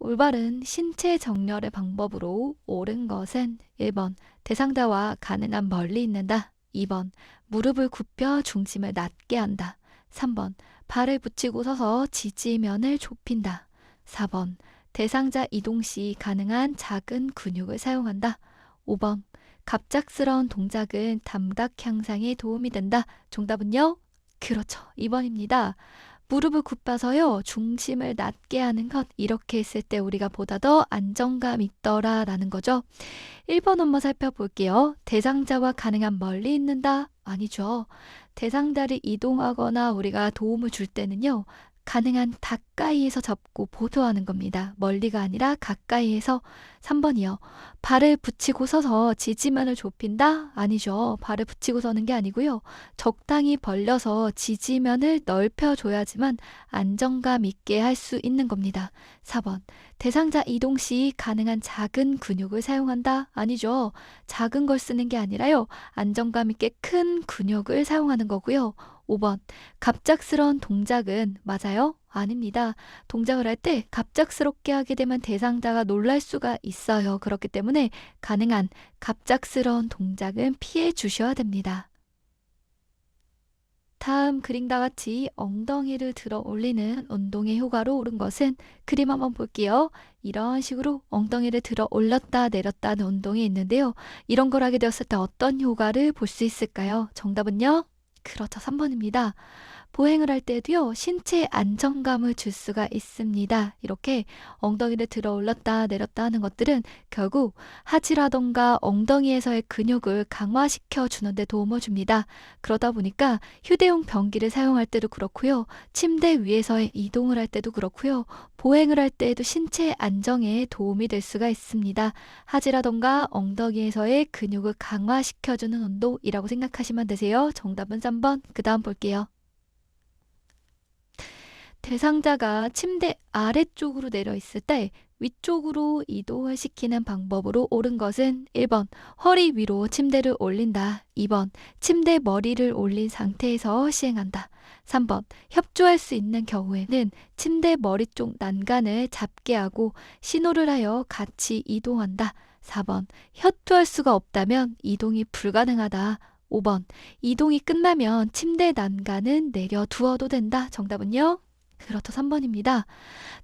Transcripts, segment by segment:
올바른 신체 정렬의 방법으로 옳은 것은 1번 대상자와 가능한 멀리 있는다. 2번 무릎을 굽혀 중심을 낮게 한다. 3번 발을 붙이고 서서 지지면을 좁힌다. 4번 대상자 이동 시 가능한 작은 근육을 사용한다. 5번 갑작스러운 동작은 담각 향상에 도움이 된다. 정답은요? 그렇죠. 2번입니다. 무릎을 굽혀서요, 중심을 낮게 하는 것. 이렇게 했을 때 우리가 보다 더 안정감 있더라 라는 거죠. 1번 한번 살펴볼게요. 대상자와 가능한 멀리 있는다? 아니죠. 대상자를 이동하거나 우리가 도움을 줄 때는요, 가능한 가까이에서 잡고 보도하는 겁니다. 멀리가 아니라 가까이에서. 3번이요. 발을 붙이고 서서 지지면을 좁힌다? 아니죠. 발을 붙이고 서는 게 아니고요. 적당히 벌려서 지지면을 넓혀줘야지만 안정감 있게 할 수 있는 겁니다. 4번. 대상자 이동 시 가능한 작은 근육을 사용한다? 아니죠. 작은 걸 쓰는 게 아니라요. 안정감 있게 큰 근육을 사용하는 거고요. 5번. 갑작스러운 동작은 맞아요? 아닙니다. 동작을 할 때 갑작스럽게 하게 되면 대상자가 놀랄 수가 있어요. 그렇기 때문에 가능한 갑작스러운 동작은 피해 주셔야 됩니다. 다음 그림과 같이 엉덩이를 들어 올리는 운동의 효과로 오른 것은 그림 한번 볼게요. 이런 식으로 엉덩이를 들어 올렸다 내렸다 하는 운동이 있는데요. 이런 걸 하게 되었을 때 어떤 효과를 볼 수 있을까요? 정답은요? 그렇죠. 3번입니다. 보행을 할 때도요, 신체에 안정감을 줄 수가 있습니다. 이렇게 엉덩이를 들어 올렸다 내렸다 하는 것들은 결국 하지라던가 엉덩이에서의 근육을 강화시켜 주는 데 도움을 줍니다. 그러다 보니까 휴대용 변기를 사용할 때도 그렇고요, 침대 위에서의 이동을 할 때도 그렇고요, 보행을 할 때에도 신체 안정에 도움이 될 수가 있습니다. 하지라던가 엉덩이에서의 근육을 강화시켜주는 운동이라고 생각하시면 되세요. 정답은 3번. 그 다음 볼게요. 대상자가 침대 아래쪽으로 내려 있을 때 위쪽으로 이동을 시키는 방법으로 옳은 것은 1번 허리 위로 침대를 올린다. 2번 침대 머리를 올린 상태에서 시행한다. 3번 협조할 수 있는 경우에는 침대 머리 쪽 난간을 잡게 하고 신호를 하여 같이 이동한다. 4번 협조할 수가 없다면 이동이 불가능하다. 5번 이동이 끝나면 침대 난간은 내려두어도 된다. 정답은요? 그렇죠. 3번입니다.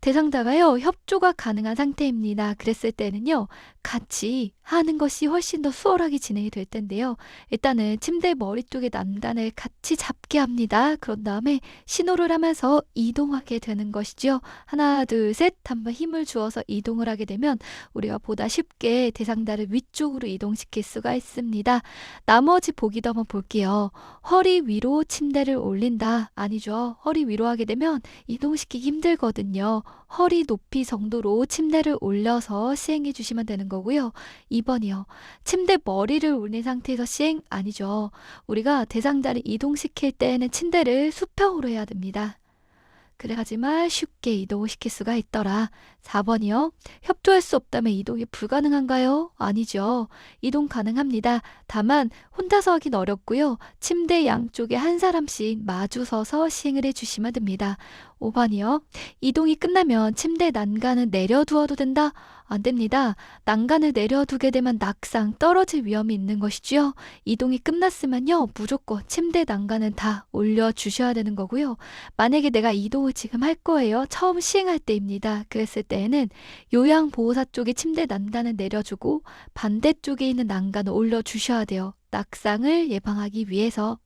대상자가요, 협조가 가능한 상태입니다. 그랬을 때는요, 같이 하는 것이 훨씬 더 수월하게 진행이 될 텐데요. 일단은 침대 머리 쪽에 난간을 같이 잡게 합니다. 그런 다음에 신호를 하면서 이동하게 되는 것이죠. 하나, 둘, 셋 한번 힘을 주어서 이동을 하게 되면 우리가 보다 쉽게 대상자를 위쪽으로 이동시킬 수가 있습니다. 나머지 보기도 한번 볼게요. 허리 위로 침대를 올린다. 아니죠. 허리 위로 하게 되면 이동시키기 힘들거든요. 허리 높이 정도로 침대를 올려서 시행해 주시면 되는 거고요. 2번이요. 침대 머리를 올린 상태에서 시행 아니죠. 우리가 대상자를 이동시킬 때에는 침대를 수평으로 해야 됩니다. 그래야지만 쉽게 이동을 시킬 수가 있더라. 4번이요. 협조할 수 없다면 이동이 불가능한가요? 아니죠. 이동 가능합니다. 다만 혼자서 하긴 어렵고요. 침대 양쪽에 한 사람씩 마주 서서 시행을 해주시면 됩니다. 5번이요. 이동이 끝나면 침대 난간을 내려두어도 된다? 안 됩니다. 난간을 내려두게 되면 낙상, 떨어질 위험이 있는 것이지요. 이동이 끝났으면요, 무조건 침대 난간은 다 올려주셔야 되는 거고요. 만약에 내가 이동을 지금 할 거예요. 처음 시행할 때입니다. 그랬을 때에는 요양보호사 쪽에 침대 난간을 내려주고 반대쪽에 있는 난간을 올려주셔야 돼요. 낙상을 예방하기 위해서.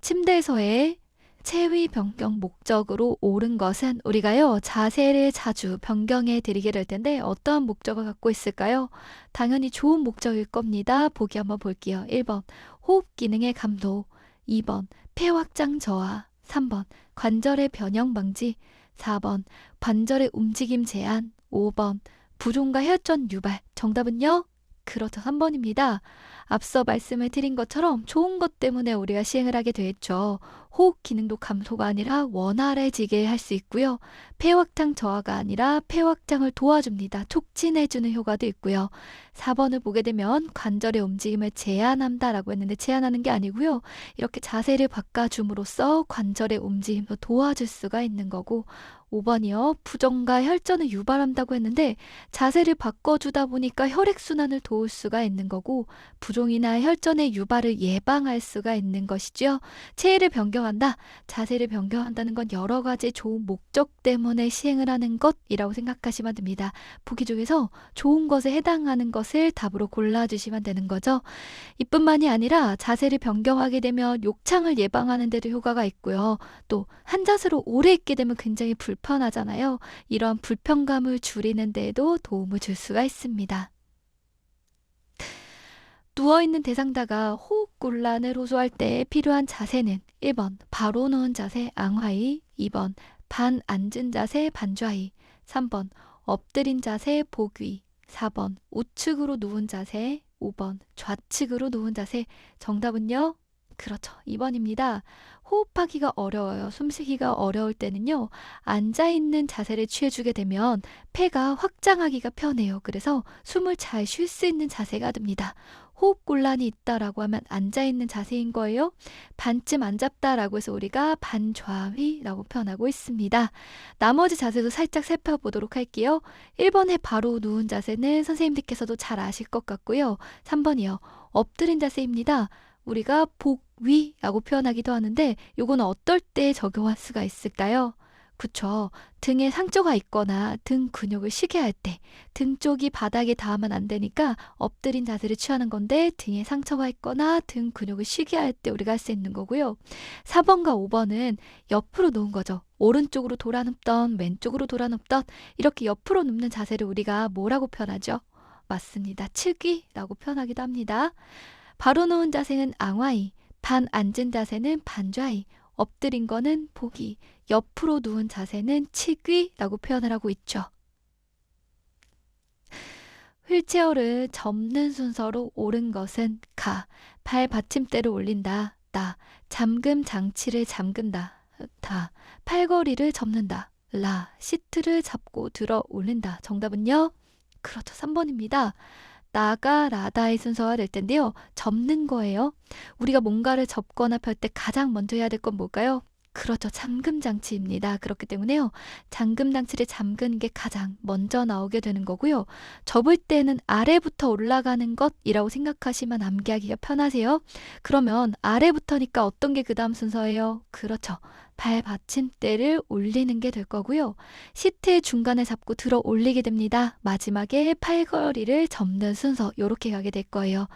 침대에서의 체위 변경 목적으로 옳은 것은 우리가요, 자세를 자주 변경해 드리게 될 텐데 어떠한 목적을 갖고 있을까요? 당연히 좋은 목적일 겁니다. 보기 한번 볼게요. 1번 호흡 기능의 감도, 2번 폐 확장 저하, 3번 관절의 변형 방지, 4번 관절의 움직임 제한, 5번 부종과 혈전 유발. 정답은요? 그렇죠. 3번입니다. 앞서 말씀을 드린 것처럼 좋은 것 때문에 우리가 시행을 하게 되었죠. 호흡 기능도 감소가 아니라 원활해지게 할 수 있고요. 폐확장 저하가 아니라 폐확장을 도와줍니다. 촉진해주는 효과도 있고요. 4번을 보게 되면 관절의 움직임을 제한한다라고 했는데 제한하는 게 아니고요. 이렇게 자세를 바꿔줌으로써 관절의 움직임도 도와줄 수가 있는 거고 5번이요. 부종과 혈전을 유발한다고 했는데 자세를 바꿔주다 보니까 혈액순환을 도울 수가 있는 거고 부종이나 혈전의 유발을 예방할 수가 있는 것이죠. 체해를 변경한다. 자세를 변경한다는 건 여러 가지 좋은 목적 때문에 시행을 하는 것이라고 생각하시면 됩니다. 보기 중에서 좋은 것에 해당하는 것을 답으로 골라주시면 되는 거죠. 이뿐만이 아니라 자세를 변경하게 되면 욕창을 예방하는 데도 효과가 있고요. 또 한 자세로 오래 있게 되면 굉장히 불편하잖아요. 이런 불편감을 줄이는 데에도 도움을 줄 수가 있습니다. 누워있는 대상자가 호흡곤란을 호소할 때 필요한 자세는 1번 바로 누운 자세 앙하이, 2번 반 앉은 자세 반좌이, 3번 엎드린 자세 복위, 4번 우측으로 누운 자세, 5번 좌측으로 누운 자세. 정답은요? 그렇죠. 2번입니다. 호흡하기가 어려워요. 숨쉬기가 어려울 때는요. 앉아있는 자세를 취해주게 되면 폐가 확장하기가 편해요. 그래서 숨을 잘 쉴 수 있는 자세가 됩니다. 호흡곤란이 있다라고 하면 앉아있는 자세인 거예요. 반쯤 앉았다라고 해서 우리가 반좌위라고 표현하고 있습니다. 나머지 자세도 살짝 살펴보도록 할게요. 1번에 바로 누운 자세는 선생님들께서도 잘 아실 것 같고요. 3번이요. 엎드린 자세입니다. 우리가 복위라고 표현하기도 하는데 이거는 어떨 때 적용할 수가 있을까요? 그쵸. 등에 상처가 있거나 등 근육을 쉬게 할 때 등 쪽이 바닥에 닿으면 안 되니까 엎드린 자세를 취하는 건데 등에 상처가 있거나 등 근육을 쉬게 할 때 우리가 할 수 있는 거고요. 4번과 5번은 옆으로 누운 거죠. 오른쪽으로 돌아 눕던 왼쪽으로 돌아 눕던 이렇게 옆으로 눕는 자세를 우리가 뭐라고 표현하죠? 맞습니다. 측위라고 표현하기도 합니다. 바로 누운 자세는 앙와이, 반 앉은 자세는 반좌이, 엎드린 거는 복위, 옆으로 누운 자세는 측위라고 표현을 하고 있죠. 휠체어를 접는 순서로 옳은 것은 가, 발 받침대를 올린다, 나, 잠금 장치를 잠근다, 다, 팔걸이를 접는다, 라, 시트를 잡고 들어 올린다. 정답은요? 그렇죠. 3번입니다. 나가 라다의 순서가 될 텐데요. 접는 거예요. 우리가 뭔가를 접거나 펼 때 가장 먼저 해야 될 건 뭘까요? 그렇죠. 잠금 장치입니다. 그렇기 때문에요. 잠금 장치를 잠그는 게 가장 먼저 나오게 되는 거고요. 접을 때는 아래부터 올라가는 것이라고 생각하시면 암기하기가 편하세요. 그러면 아래부터니까 어떤 게 그 다음 순서예요? 그렇죠. 발 받침대를 올리는 게 될 거고요. 시트의 중간에 잡고 들어 올리게 됩니다. 마지막에 팔걸이를 접는 순서 이렇게 가게 될 거예요.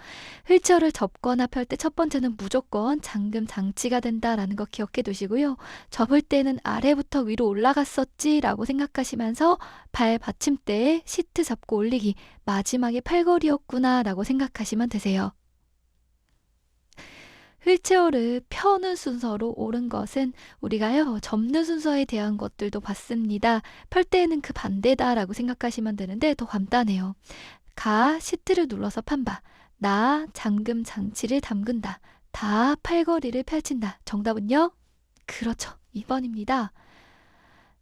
휠체어를 접거나 펼 때 첫 번째는 무조건 잠금 장치가 된다라는 거 기억해 두시고요. 접을 때는 아래부터 위로 올라갔었지 라고 생각하시면서 발 받침대에 시트 잡고 올리기 마지막에 팔걸이였구나 라고 생각하시면 되세요. 휠체어를 펴는 순서로 옳은 것은 우리가요 접는 순서에 대한 것들도 봤습니다. 펼 때에는 그 반대다라고 생각하시면 되는데 더 간단해요. 가 시트를 눌러서 판다. 나 잠금 장치를 담근다. 다 팔걸이를 펼친다. 정답은요? 그렇죠. 2번입니다.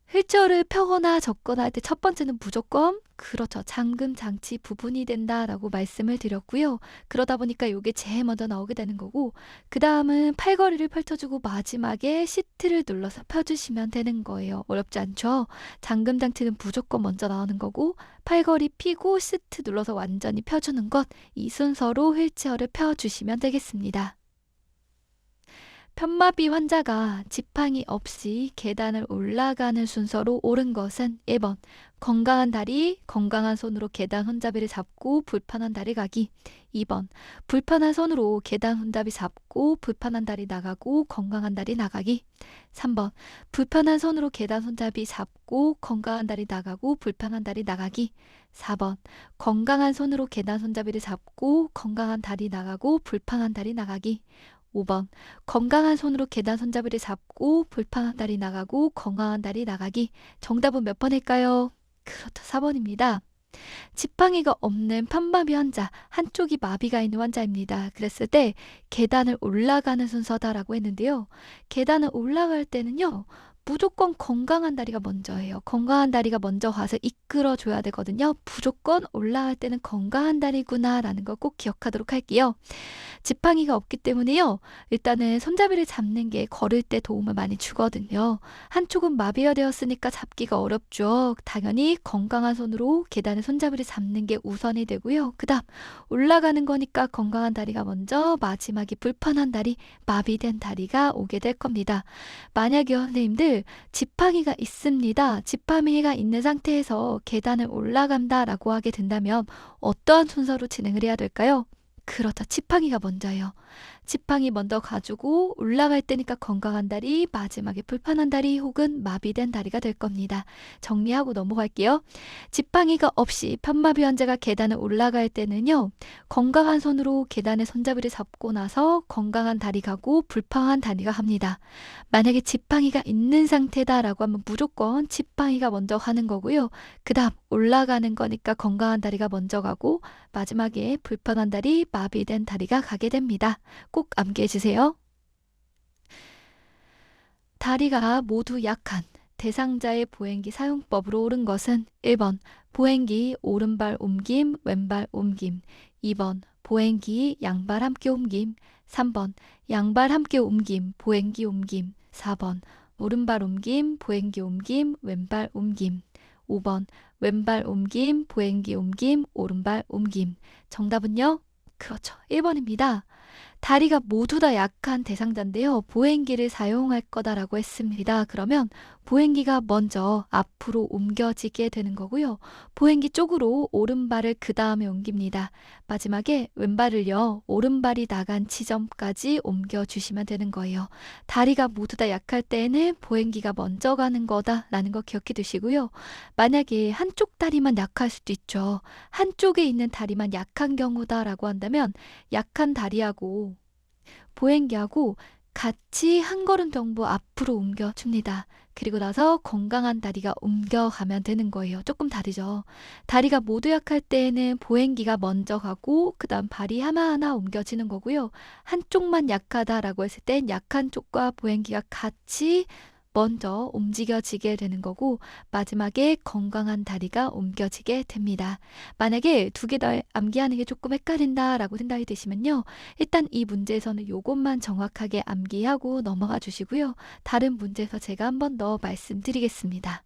휠체어를 펴거나 접거나 할 때 첫 번째는 무조건 그렇죠. 잠금 장치 부분이 된다라고 말씀을 드렸고요. 그러다 보니까 이게 제일 먼저 나오게 되는 거고 그 다음은 팔걸이를 펼쳐주고 마지막에 시트를 눌러서 펴주시면 되는 거예요. 어렵지 않죠? 잠금 장치는 무조건 먼저 나오는 거고 팔걸이 피고 시트 눌러서 완전히 펴주는 것 이 순서로 휠체어를 펴주시면 되겠습니다. 편마비 환자가 지팡이 없이 계단을 올라가는 순서로 옳은 것은 1번 건강한 다리, 건강한 손으로 계단 손잡이를 잡고 불편한 다리 가기 2번 불편한 손으로 계단 손잡이 잡고 불편한 다리 나가고 건강한 다리 나가기 3번 불편한 손으로 계단 손잡이 잡고 건강한 다리 나가고 불편한 다리 나가기 4번 건강한 손으로 계단 손잡이를 잡고 건강한 다리 나가고 불편한 다리 나가기 5번 건강한 손으로 계단 손잡이를 잡고 불편한 다리 나가고 건강한 다리 나가기. 정답은 몇 번일까요? 그렇죠. 4번입니다. 지팡이가 없는 편마비 환자, 한쪽이 마비가 있는 환자입니다. 그랬을 때 계단을 올라가는 순서다라고 했는데요. 계단을 올라갈 때는요. 무조건 건강한 다리가 먼저예요. 건강한 다리가 먼저 가서 이끌어줘야 되거든요. 무조건 올라갈 때는 건강한 다리구나라는 걸 꼭 기억하도록 할게요. 지팡이가 없기 때문에요. 일단은 손잡이를 잡는 게 걸을 때 도움을 많이 주거든요. 한쪽은 마비가 되었으니까 잡기가 어렵죠. 당연히 건강한 손으로 계단의 손잡이를 잡는 게 우선이 되고요. 그 다음 올라가는 거니까 건강한 다리가 먼저, 마지막이 불편한 다리, 마비된 다리가 오게 될 겁니다. 만약에 선생님들 지팡이가 있습니다. 지팡이가 있는 상태에서 계단을 올라간다라고 하게 된다면 어떠한 순서로 진행을 해야 될까요? 그렇다. 지팡이가 먼저예요. 지팡이 먼저 가지고 올라갈 때니까 건강한 다리, 마지막에 불편한 다리 혹은 마비된 다리가 될 겁니다. 정리하고 넘어갈게요. 지팡이가 없이 편마비 환자가 계단을 올라갈 때는요. 건강한 손으로 계단의 손잡이를 잡고 나서 건강한 다리 가고 불편한 다리가 합니다. 만약에 지팡이가 있는 상태다라고 하면 무조건 지팡이가 먼저 가는 거고요. 그 다음 올라가는 거니까 건강한 다리가 먼저 가고 마지막에 불편한 다리, 마비된 다리가 가게 됩니다. 꼭 암기해 주세요. 다리가 모두 약한 대상자의 보행기 사용법으로 옳은 것은 1번 보행기 오른발 옮김, 왼발 옮김. 2번 보행기 양발 함께 옮김. 3번 양발 함께 옮김, 보행기 옮김. 4번 오른발 옮김, 보행기 옮김, 왼발 옮김. 5번 왼발 옮김, 보행기 옮김, 오른발 옮김. 정답은요? 그렇죠. 1번입니다. 다리가 모두 다 약한 대상자인데요. 보행기를 사용할 거다라고 했습니다. 그러면 보행기가 먼저 앞으로 옮겨지게 되는 거고요. 보행기 쪽으로 오른발을 그 다음에 옮깁니다. 마지막에 왼발을요. 오른발이 나간 지점까지 옮겨주시면 되는 거예요. 다리가 모두 다 약할 때에는 보행기가 먼저 가는 거다라는 거 기억해 두시고요. 만약에 한쪽 다리만 약할 수도 있죠. 한쪽에 있는 다리만 약한 경우다라고 한다면 약한 다리하고 보행기하고 같이 한 걸음 정도 앞으로 옮겨줍니다. 그리고 나서 건강한 다리가 옮겨가면 되는 거예요. 조금 다르죠. 다리가 모두 약할 때에는 보행기가 먼저 가고 그 다음 발이 하나하나 옮겨지는 거고요. 한쪽만 약하다라고 했을 땐 약한 쪽과 보행기가 같이 먼저 움직여지게 되는 거고 마지막에 건강한 다리가 옮겨지게 됩니다. 만약에 두 개 다 암기하는 게 조금 헷갈린다라고 생각이 드시면요. 일단 이 문제에서는 요것만 정확하게 암기하고 넘어가 주시고요. 다른 문제에서 제가 한 번 더 말씀드리겠습니다.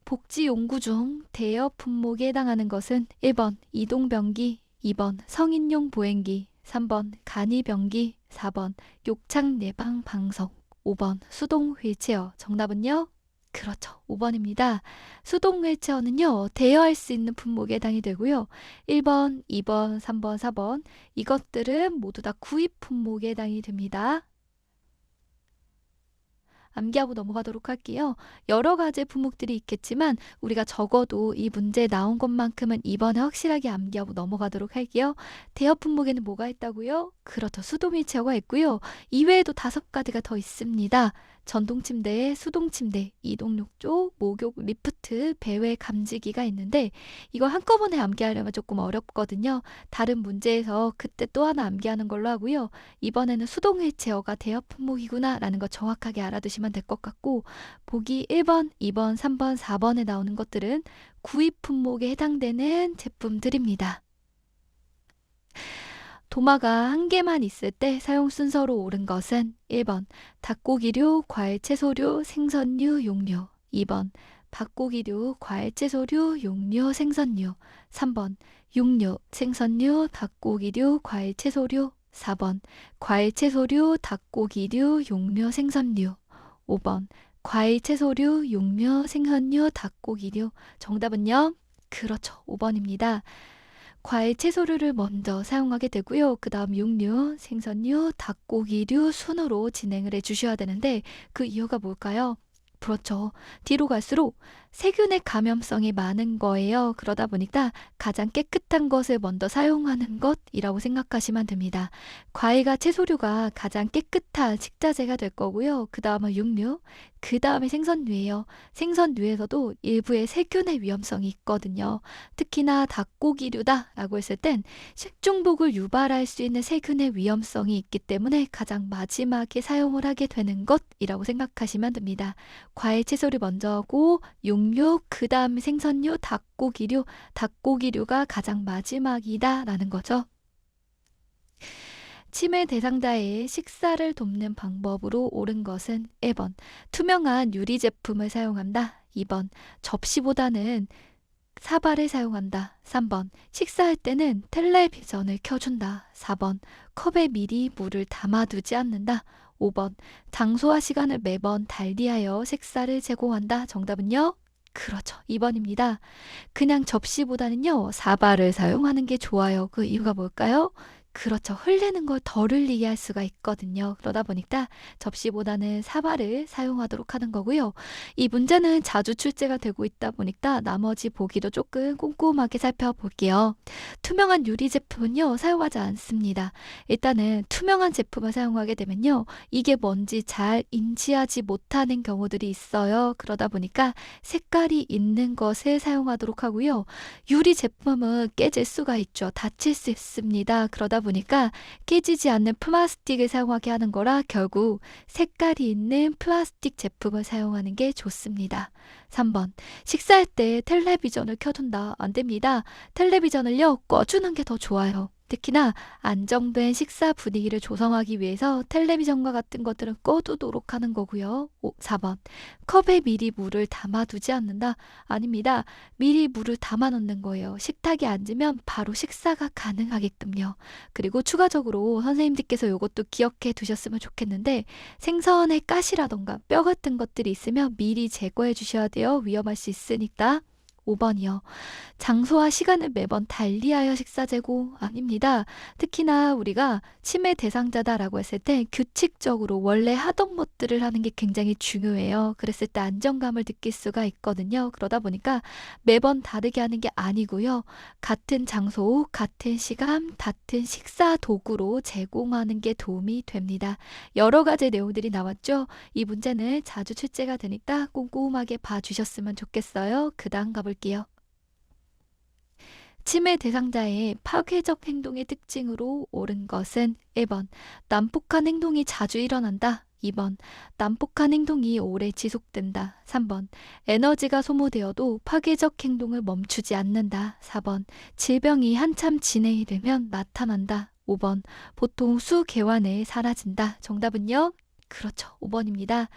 복지용구 중 대여 품목에 해당하는 것은 1번 이동변기, 2번 성인용 보행기, 3번 간이변기, 4번 욕창 예방 방석, 5번 수동 휠체어. 정답은요? 그렇죠. 5번입니다. 수동 휠체어는요. 대여할 수 있는 품목에 해당이 되고요. 1번, 2번, 3번, 4번 이것들은 모두 다 구입 품목에 해당이 됩니다. 암기하고 넘어가도록 할게요. 여러 가지 품목들이 있겠지만 우리가 적어도 이 문제에 나온 것만큼은 이번에 확실하게 암기하고 넘어가도록 할게요. 대여 품목에는 뭐가 있다고요? 그렇죠. 수동 휠체어가 있고요. 이외에도 5가지가 더 있습니다. 전동 침대, 수동 침대, 이동 욕조, 목욕 리프트, 배회 감지기가 있는데 이거 한꺼번에 암기하려면 조금 어렵거든요. 다른 문제에서 그때 또 하나 암기하는 걸로 하고요. 이번에는 수동 휠체어가 대여 품목이구나 라는 거 정확하게 알아두시면 될 것 같고 보기 1번, 2번, 3번, 4번에 나오는 것들은 구입 품목에 해당되는 제품들입니다. 도마가 한 개만 있을 때 사용 순서로 옳은 것은 1번 닭고기류, 과일, 채소류, 생선류, 용류. 2번 닭고기류, 과일, 채소류, 용류, 생선류. 3번 육류, 생선류, 닭고기류, 과일, 채소류. 4번 과일, 채소류, 닭고기류, 용류, 생선류. 5번 과일, 채소류, 용류, 생선류, 닭고기류. 정답은요? 그렇죠. 5번입니다. 과일, 채소류를 먼저 사용하게 되고요. 그 다음 육류, 생선류, 닭고기류 순으로 진행을 해주셔야 되는데 그 이유가 뭘까요? 그렇죠. 뒤로 갈수록 세균의 감염성이 많은 거예요. 그러다 보니까 가장 깨끗한 것을 먼저 사용하는 것이라고 생각하시면 됩니다. 과일과 채소류가 가장 깨끗한 식자재가 될 거고요. 그 다음은 육류, 그 다음에 생선류예요. 생선류에서도 일부의 세균의 위험성이 있거든요. 특히나 닭고기류다라고 했을 땐 식중독을 유발할 수 있는 세균의 위험성이 있기 때문에 가장 마지막에 사용을 하게 되는 것이라고 생각하시면 됩니다. 과일, 채소를 먼저 하고 육류, 그 다음에 생선류, 닭고기류가 가장 마지막이다라는 거죠. 치매 대상자의 식사를 돕는 방법으로 옳은 것은 1번, 투명한 유리 제품을 사용한다. 2번, 접시보다는 사발을 사용한다. 3번, 식사할 때는 텔레비전을 켜준다. 4번, 컵에 미리 물을 담아두지 않는다. 5번, 장소와 시간을 매번 달리하여 식사를 제공한다. 정답은요? 그렇죠. 2번입니다. 그냥 접시보다는요, 사발을 사용하는 게 좋아요. 그 이유가 뭘까요? 그렇죠. 흘리는 걸 덜 흘리게 할 수가 있거든요. 그러다 보니까 접시보다는 사발을 사용하도록 하는 거고요. 이 문제는 자주 출제가 되고 있다 보니까 나머지 보기도 조금 꼼꼼하게 살펴볼게요. 투명한 유리 제품은요, 사용하지 않습니다. 일단은 투명한 제품을 사용하게 되면요, 이게 뭔지 잘 인지하지 못하는 경우들이 있어요. 그러다 보니까 색깔이 있는 것을 사용하도록 하고요. 유리 제품은 깨질 수가 있죠. 다칠 수 있습니다. 그러다 보니까 깨지지 않는 플라스틱을 사용하게 하는 거라 결국 색깔이 있는 플라스틱 제품을 사용하는 게 좋습니다. 3번, 식사할 때 텔레비전을 켜둔다. 안 됩니다. 텔레비전을요, 꺼주는 게 더 좋아요. 특히나 안정된 식사 분위기를 조성하기 위해서 텔레비전과 같은 것들은 꺼두도록 하는 거고요. 4번, 컵에 미리 물을 담아두지 않는다. 아닙니다. 미리 물을 담아 놓는 거예요. 식탁에 앉으면 바로 식사가 가능하게끔요. 그리고 추가적으로 선생님들께서 이것도 기억해 두셨으면 좋겠는데, 생선의 가시라던가 뼈 같은 것들이 있으면 미리 제거해 주셔야 돼요. 위험할 수 있으니까. 5번이요. 장소와 시간을 매번 달리하여 식사 제공 아닙니다. 특히나 우리가 치매 대상자다라고 했을 때 규칙적으로 원래 하던 것들을 하는 게 굉장히 중요해요. 그랬을 때 안정감을 느낄 수가 있거든요. 그러다 보니까 매번 다르게 하는 게 아니고요. 같은 장소, 같은 시간, 같은 식사 도구로 제공하는 게 도움이 됩니다. 여러 가지 내용들이 나왔죠. 이 문제는 자주 출제가 되니까 꼼꼼하게 봐주셨으면 좋겠어요. 그 다음 가볼게요. 치매 대상자의 파괴적 행동의 특징으로 옳은 것은 1번, 난폭한 행동이 자주 일어난다. 2번, 난폭한 행동이 오래 지속된다. 3번, 에너지가 소모되어도 파괴적 행동을 멈추지 않는다. 4번, 질병이 한참 진행이 되면 나타난다. 5번, 보통 수개월 내에 사라진다. 정답은요? 그렇죠. 5번입니다.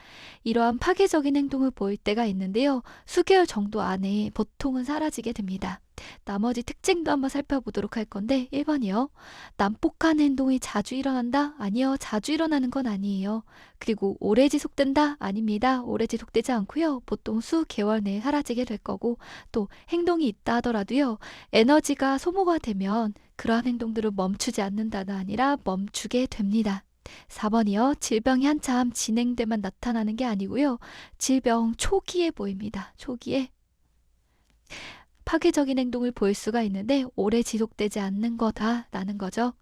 이러한 파괴적인 행동을 보일 때가 있는데요. 수개월 정도 안에 보통은 사라지게 됩니다. 나머지 특징도 한번 살펴보도록 할 건데 1번이요. 난폭한 행동이 자주 일어난다? 아니요. 자주 일어나는 건 아니에요. 그리고 오래 지속된다? 아닙니다. 오래 지속되지 않고요. 보통 수개월 내에 사라지게 될 거고, 또 행동이 있다 하더라도요. 에너지가 소모가 되면 그러한 행동들을 멈추지 않는다가 아니라 멈추게 됩니다. 4번이요. 질병이 한참 진행되면 나타나는 게 아니고요. 질병 초기에 보입니다. 초기에 파괴적인 행동을 보일 수가 있는데 오래 지속되지 않는 거다라는 거죠.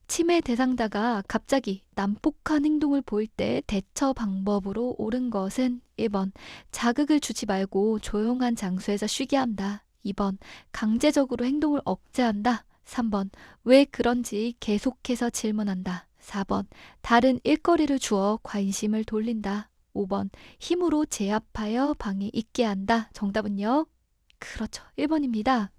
치매 대상자가 갑자기 난폭한 행동을 보일 때 대처 방법으로 옳은 것은 1번, 자극을 주지 말고 조용한 장소에서 쉬게 한다. 2번, 강제적으로 행동을 억제한다. 3번, 왜 그런지 계속해서 질문한다. 4번, 다른 일거리를 주어 관심을 돌린다. 5번, 힘으로 제압하여 방에 있게 한다. 정답은요? 그렇죠. 1번입니다.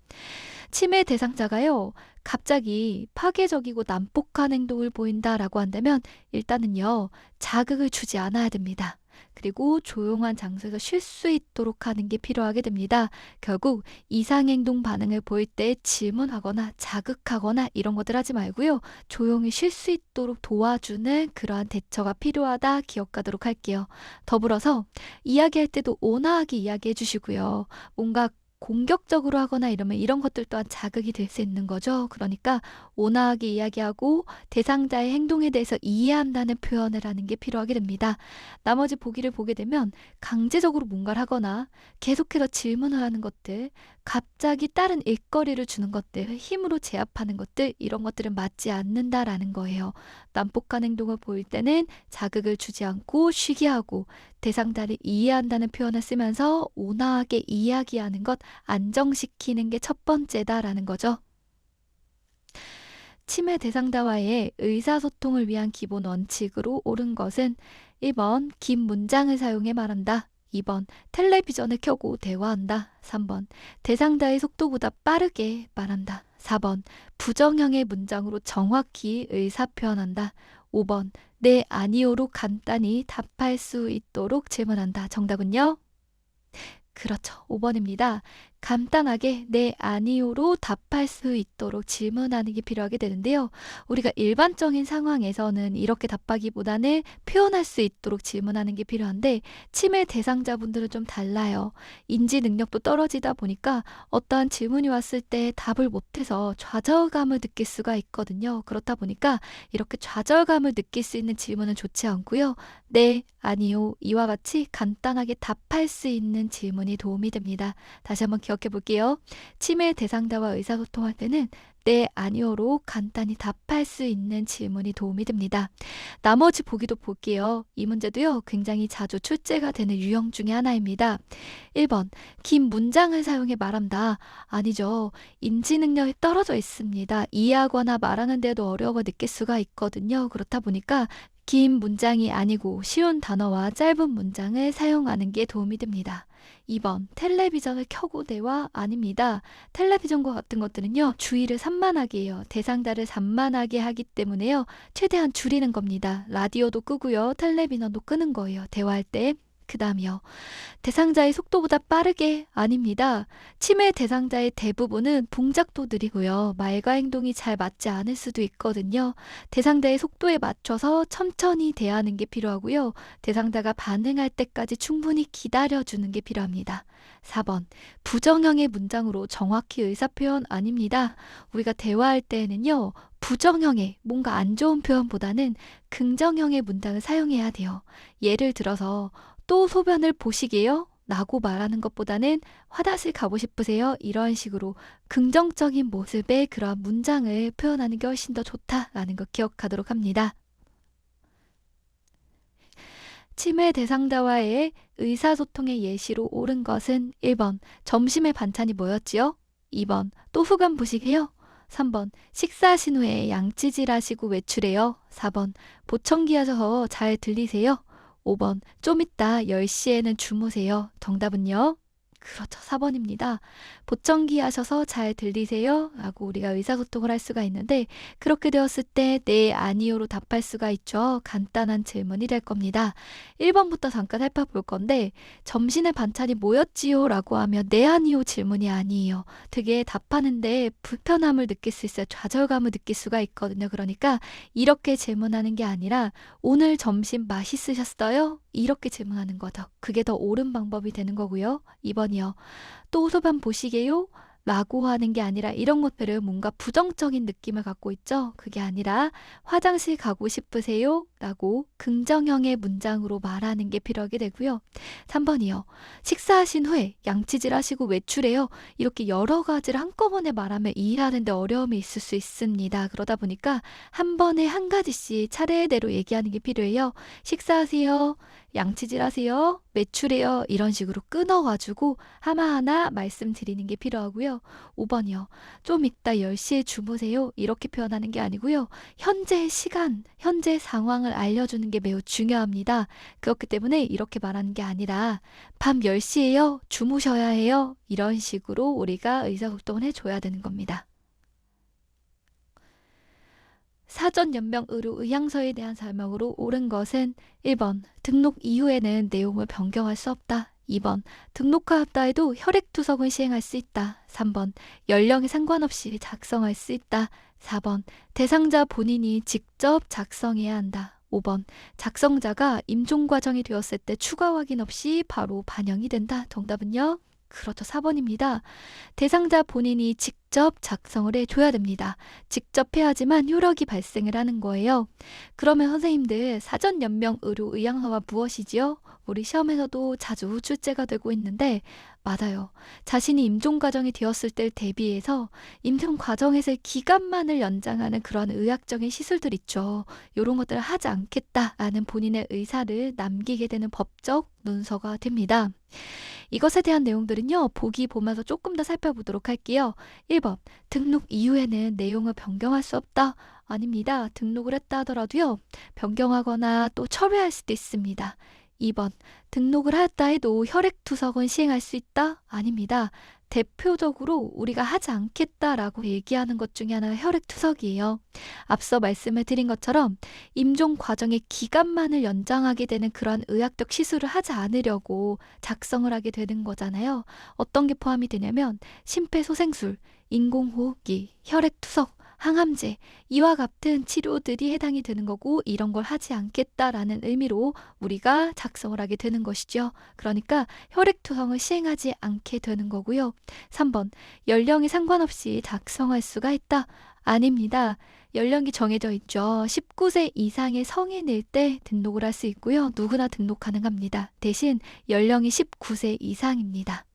치매 대상자가요, 갑자기 파괴적이고 난폭한 행동을 보인다라고 한다면 일단은요, 자극을 주지 않아야 됩니다. 그리고 조용한 장소에서 쉴 수 있도록 하는 게 필요하게 됩니다. 결국 이상행동 반응을 보일 때 질문하거나 자극하거나 이런 것들 하지 말고요. 조용히 쉴 수 있도록 도와주는 그러한 대처가 필요하다 기억하도록 할게요. 더불어서 이야기할 때도 온화하게 이야기해 주시고요. 뭔가 공격적으로 하거나 이러면 이런 것들 또한 자극이 될 수 있는 거죠. 그러니까 온화하게 이야기하고 대상자의 행동에 대해서 이해한다는 표현을 하는 게 필요하게 됩니다. 나머지 보기를 보게 되면 강제적으로 뭔가를 하거나 계속해서 질문을 하는 것들, 갑자기 다른 일거리를 주는 것들, 힘으로 제압하는 것들, 이런 것들은 맞지 않는다라는 거예요. 난폭한 행동을 보일 때는 자극을 주지 않고 쉬게 하고 대상자를 이해한다는 표현을 쓰면서 온화하게 이야기하는 것, 안정시키는 게 첫 번째다라는 거죠. 치매 대상자와의 의사소통을 위한 기본 원칙으로 옳은 것은 1번 긴 문장을 사용해 말한다. 2번 텔레비전을 켜고 대화한다. 3번 대상자의 속도보다 빠르게 말한다. 4번 부정형의 문장으로 정확히 의사 표현한다. 5번 네, 아니요로 간단히 답할 수 있도록 질문한다. 정답은요? 그렇죠. 5번입니다. 간단하게 네, 아니요로 답할 수 있도록 질문하는 게 필요하게 되는데요. 우리가 일반적인 상황에서는 이렇게 답하기보다는 표현할 수 있도록 질문하는 게 필요한데 치매 대상자분들은 좀 달라요. 인지 능력도 떨어지다 보니까 어떠한 질문이 왔을 때 답을 못해서 좌절감을 느낄 수가 있거든요. 그렇다 보니까 이렇게 좌절감을 느낄 수 있는 질문은 좋지 않고요. 네, 아니요, 이와 같이 간단하게 답할 수 있는 질문이 도움이 됩니다. 다시 한번 기억해 볼게요. 치매 대상자와 의사소통할 때는 네, 아니요로 간단히 답할 수 있는 질문이 도움이 됩니다. 나머지 보기도 볼게요. 이 문제도요, 굉장히 자주 출제가 되는 유형 중에 하나입니다. 1번, 긴 문장을 사용해 말한다. 아니죠. 인지 능력이 떨어져 있습니다. 이해하거나 말하는 데도 어려워 느낄 수가 있거든요. 그렇다 보니까 긴 문장이 아니고 쉬운 단어와 짧은 문장을 사용하는 게 도움이 됩니다. 2번, 텔레비전을 켜고 대화 아닙니다. 텔레비전과 같은 것들은요, 주의를 산만하게 해요. 대상자를 산만하게 하기 때문에요, 최대한 줄이는 겁니다. 라디오도 끄고요, 텔레비전도 끄는 거예요. 대화할 때. 그 다음이요. 대상자의 속도보다 빠르게 아닙니다. 치매 대상자의 대부분은 동작도 느리고요. 말과 행동이 잘 맞지 않을 수도 있거든요. 대상자의 속도에 맞춰서 천천히 대하는 게 필요하고요. 대상자가 반응할 때까지 충분히 기다려주는 게 필요합니다. 4번, 부정형의 문장으로 정확히 의사표현 아닙니다. 우리가 대화할 때에는요, 부정형의 뭔가 안 좋은 표현보다는 긍정형의 문장을 사용해야 돼요. 예를 들어서 또 소변을 보시게요? 라고 말하는 것보다는 화장실 가고 싶으세요? 이런 식으로 긍정적인 모습의 그런 문장을 표현하는 게 훨씬 더 좋다라는 거 기억하도록 합니다. 치매 대상자와의 의사소통의 예시로 옳은 것은 1번, 점심에 반찬이 뭐였지요? 2번, 또 소변 보시게요? 3번, 식사하신 후에 양치질 하시고 외출해요? 4번, 보청기 하셔서 잘 들리세요? 5번, 좀 이따 10시에는 주무세요. 정답은요? 그렇죠. 4번입니다. 보청기 하셔서 잘 들리세요? 라고 우리가 의사소통을 할 수가 있는데 그렇게 되었을 때 네, 아니요로 답할 수가 있죠. 간단한 질문이 될 겁니다. 1번부터 잠깐 살펴볼 건데 점심에 반찬이 뭐였지요? 라고 하면 네, 아니요 질문이 아니에요. 되게 답하는데 불편함을 느낄 수 있어요. 좌절감을 느낄 수가 있거든요. 그러니까 이렇게 질문하는 게 아니라 오늘 점심 맛있으셨어요? 이렇게 질문하는 거죠. 그게 더 옳은 방법이 되는 거고요. 2번이요. 또 소변 보시게요? 라고 하는 게 아니라 이런 것들은 뭔가 부정적인 느낌을 갖고 있죠. 그게 아니라 화장실 가고 싶으세요? 라고 긍정형의 문장으로 말하는 게 필요하게 되고요. 3번이요. 식사하신 후에 양치질 하시고 외출해요. 이렇게 여러 가지를 한꺼번에 말하면 이해하는 데 어려움이 있을 수 있습니다. 그러다 보니까 한 번에 한 가지씩 차례대로 얘기하는 게 필요해요. 식사하세요. 양치질 하세요. 외출해요. 이런 식으로 끊어가지고 하나하나 말씀드리는 게 필요하고요. 5번이요. 좀 이따 10시에 주무세요. 이렇게 표현하는 게 아니고요. 현재 시간, 현재 상황을 알려주는 게 매우 중요합니다. 그렇기 때문에 이렇게 말하는 게 아니라 밤 10시에요. 주무셔야 해요. 이런 식으로 우리가 의사소통을 해줘야 되는 겁니다. 사전 연명 의료 의향서에 대한 설명으로 옳은 것은 1번, 등록 이후에는 내용을 변경할 수 없다. 2번, 등록하였다 해도 혈액투석은 시행할 수 있다. 3번, 연령에 상관없이 작성할 수 있다. 4번, 대상자 본인이 직접 작성해야 한다. 5번, 작성자가 임종 과정이 되었을 때 추가 확인 없이 바로 반영이 된다. 정답은요? 그렇죠. 4번입니다. 대상자 본인이 직접 작성을 해줘야 됩니다. 직접 해야지만 효력이 발생을 하는 거예요. 그러면 선생님들 사전 연명 의료 의향서가 무엇이지요? 우리 시험에서도 자주 출제가 되고 있는데 맞아요. 자신이 임종 과정이 되었을 때를 대비해서 임종 과정에서의 기간만을 연장하는 그런 의학적인 시술들 있죠. 이런 것들을 하지 않겠다라는 본인의 의사를 남기게 되는 법적 문서가 됩니다. 이것에 대한 내용들은요, 보기 보면서 조금 더 살펴보도록 할게요. 1번, 등록 이후에는 내용을 변경할 수 없다. 아닙니다. 등록을 했다 하더라도요, 변경하거나 또 철회할 수도 있습니다. 2번, 등록을 하였다 해도 혈액투석은 시행할 수 있다? 아닙니다. 대표적으로 우리가 하지 않겠다라고 얘기하는 것 중에 하나가 혈액투석이에요. 앞서 말씀을 드린 것처럼 임종 과정의 기간만을 연장하게 되는 그런 의학적 시술을 하지 않으려고 작성을 하게 되는 거잖아요. 어떤 게 포함이 되냐면 심폐소생술, 인공호흡기, 혈액투석, 항암제, 이와 같은 치료들이 해당이 되는 거고 이런 걸 하지 않겠다라는 의미로 우리가 작성을 하게 되는 것이죠. 그러니까 혈액투성을 시행하지 않게 되는 거고요. 3번, 연령에 상관없이 작성할 수가 있다. 아닙니다. 연령이 정해져 있죠. 19세 이상의 성인일 때 등록을 할 수 있고요. 누구나 등록 가능합니다. 대신 연령이 19세 이상입니다.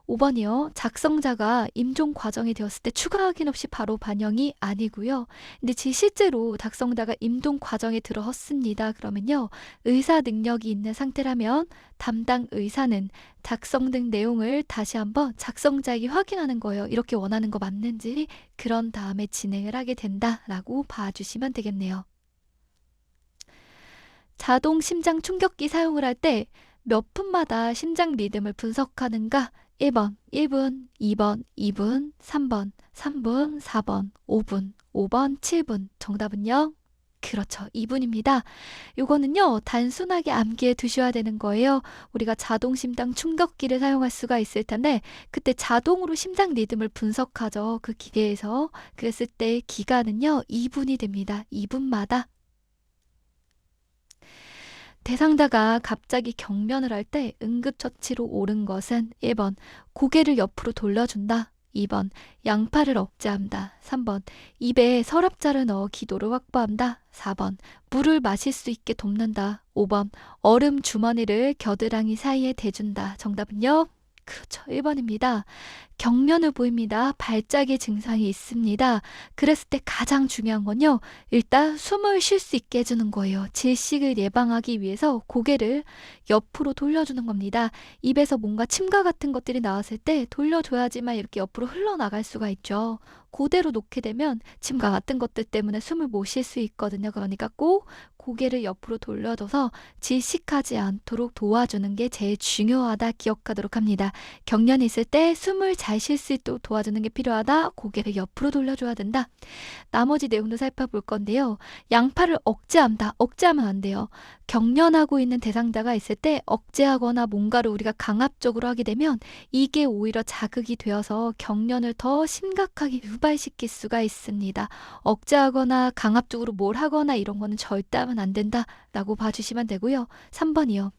5번이요. 작성자가 임종 과정이 되었을 때 추가 확인 없이 바로 반영이 아니고요. 근데 실제로 작성자가 임종 과정에 들어섰습니다. 그러면요. 의사 능력이 있는 상태라면 담당 의사는 작성된 내용을 다시 한번 작성자에게 확인하는 거예요. 이렇게 원하는 거 맞는지 그런 다음에 진행을 하게 된다라고 봐주시면 되겠네요. 자동 심장 충격기 사용을 할 때 몇 분마다 심장 리듬을 분석하는가? 1번 1분, 2번 2분, 3번 3분, 4번 5분, 5번 7분. 정답은요? 그렇죠. 2분입니다. 요거는요, 단순하게 암기해 두셔야 되는 거예요. 우리가 자동 심장 충격기를 사용할 수가 있을 텐데, 그때 자동으로 심장 리듬을 분석하죠. 그 기계에서. 그랬을 때 기간은요, 2분이 됩니다. 2분마다. 대상자가 갑자기 경련을 할 때 응급처치로 옳은 것은 1번 고개를 옆으로 돌려준다. 2번 양팔을 억제한다. 3번 입에 서랍자를 넣어 기도를 확보한다. 4번 물을 마실 수 있게 돕는다. 5번 얼음 주머니를 겨드랑이 사이에 대준다. 정답은요? 그렇죠. 1번입니다. 경련을 보입니다. 발작의 증상이 있습니다. 그랬을 때 가장 중요한 건요. 일단 숨을 쉴 수 있게 해주는 거예요. 질식을 예방하기 위해서 고개를 옆으로 돌려주는 겁니다. 입에서 뭔가 침과 같은 것들이 나왔을 때 돌려줘야지만 이렇게 옆으로 흘러나갈 수가 있죠. 그대로 놓게 되면 침과 같은 것들 때문에 숨을 못 쉴 수 있거든요. 그러니까 꼭 고개를 옆으로 돌려줘서 질식하지 않도록 도와주는 게 제일 중요하다 기억하도록 합니다. 경련이 있을 때 숨을 잘 쉴 수 있도록 도와주는 게 필요하다. 고개를 옆으로 돌려줘야 된다. 나머지 내용도 살펴볼 건데요. 양팔을 억제한다. 억제하면 안 돼요. 경련하고 있는 대상자가 있을 때 억제하거나 뭔가를 우리가 강압적으로 하게 되면 이게 오히려 자극이 되어서 경련을 더 심각하게 유발시킬 수가 있습니다. 억제하거나 강압적으로 뭘 하거나 이런 거는 절대 하면 안 된다라고 봐주시면 되고요. 3번이요.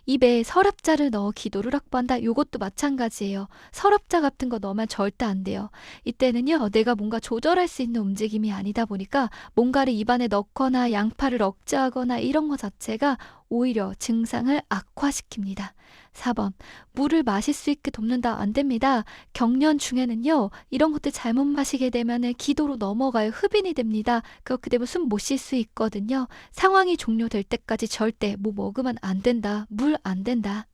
입에 서랍자를 넣어 기도를 확보한다. 이것도 마찬가지예요. 서랍자 같은 거 넣으면 절대 안 돼요. 이때는요. 내가 뭔가 조절할 수 있는 움직임이 아니다 보니까 뭔가를 입안에 넣거나 양팔을 억제하거나 이런 거 자체가 오히려 증상을 악화시킵니다. 4번 물을 마실 수 있게 돕는다. 안 됩니다. 경련 중에는요. 이런 것들 잘못 마시게 되면 기도로 넘어가요. 흡인이 됩니다. 그렇게 되면 숨 못 쉴 수 있거든요. 상황이 종료될 때까지 절대 뭐 먹으면 안 된다. 물 안 된다.